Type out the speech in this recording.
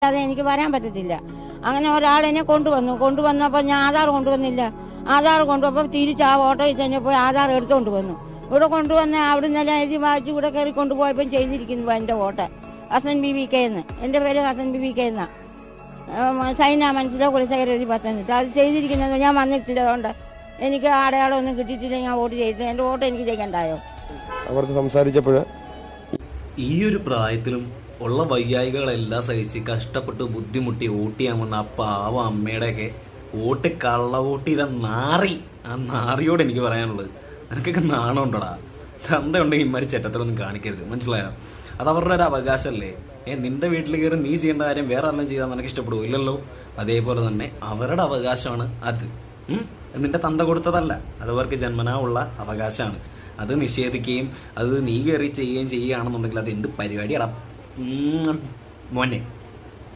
അത് എനിക്ക് വരാൻ പറ്റത്തില്ല. അങ്ങനെ ഒരാളെന്നെ കൊണ്ടുവന്നപ്പോൾ ഞാൻ ആധാർ കൊണ്ടുവന്നില്ല. ആധാർ കൊണ്ടുവപ്പോൾ തിരിച്ച് ആ ഓട്ടോയിൽ തന്നെ പോയി ആധാർ എടുത്തുകൊണ്ട് വന്നു. ഇവിടെ കൊണ്ടുവന്ന് അവിടെ നിന്നെല്ലാം എഴുതി വായിച്ച് ഇവിടെ കയറി കൊണ്ടുപോയപ്പോൾ ചെയ്തിരിക്കുന്നു എൻ്റെ വോട്ട്. ഹസൻ BBK എന്ന്, എൻ്റെ പേര് ഹസൻ BBK എന്നാ. സൈന മനസ്സിലോ കുലശേഖര പത്തനംതിട്ട. അത് ചെയ്തിരിക്കുന്നത് ഞാൻ വന്നിട്ടില്ല. അതുകൊണ്ട് എനിക്ക് അടയാളമൊന്നും കിട്ടിയിട്ടില്ല. ഞാൻ വോട്ട് ചെയ്തിട്ട് എൻ്റെ വോട്ട് എനിക്ക് ചെയ്യണ്ടായോ? അവർക്ക് സംസാരിച്ചപ്പോൾ ഈ ഒരു പ്രായത്തിലും ഉള്ള വയ്യായികളെല്ലാം സഹിച്ച് കഷ്ടപ്പെട്ട് ബുദ്ധിമുട്ടി വോട്ട് ചെയ്യാൻ വന്ന ആ പാവ അമ്മയുടെയൊക്കെ വോട്ട് കള്ള വോട്ട് ചെയ്ത നാറി. ആ നാറിയോട് എനിക്ക് പറയാനുള്ളത്, നിനക്കൊക്കെ നാണം ഉണ്ടോടാ? തന്തയുണ്ടെങ്കിൽ ഇമാരി ചെറ്റത്തിലൊന്നും കാണിക്കരുത്, മനസ്സിലായോ? അത് അവരുടെ ഒരു അവകാശമല്ലേ. നിന്റെ വീട്ടിൽ കയറി നീ ചെയ്യേണ്ട കാര്യം വേറെ ആരെല്ലാം ചെയ്താൽ നിനക്ക് ഇഷ്ടപ്പെടുമോ? ഇല്ലല്ലോ. അതേപോലെ തന്നെ അവരുടെ അവകാശമാണ് അത്. നിന്റെ തന്ത കൊടുത്തതല്ല, അത് അവർക്ക് ജന്മനാ ഉള്ള അവകാശമാണ്. അത് നിഷേധിക്കുകയും അത് നീ കയറി ചെയ്യുകയും ചെയ്യുകയാണെന്നുണ്ടെങ്കിൽ അത് എന്ത് പരിപാടിയാടാ മോനെ.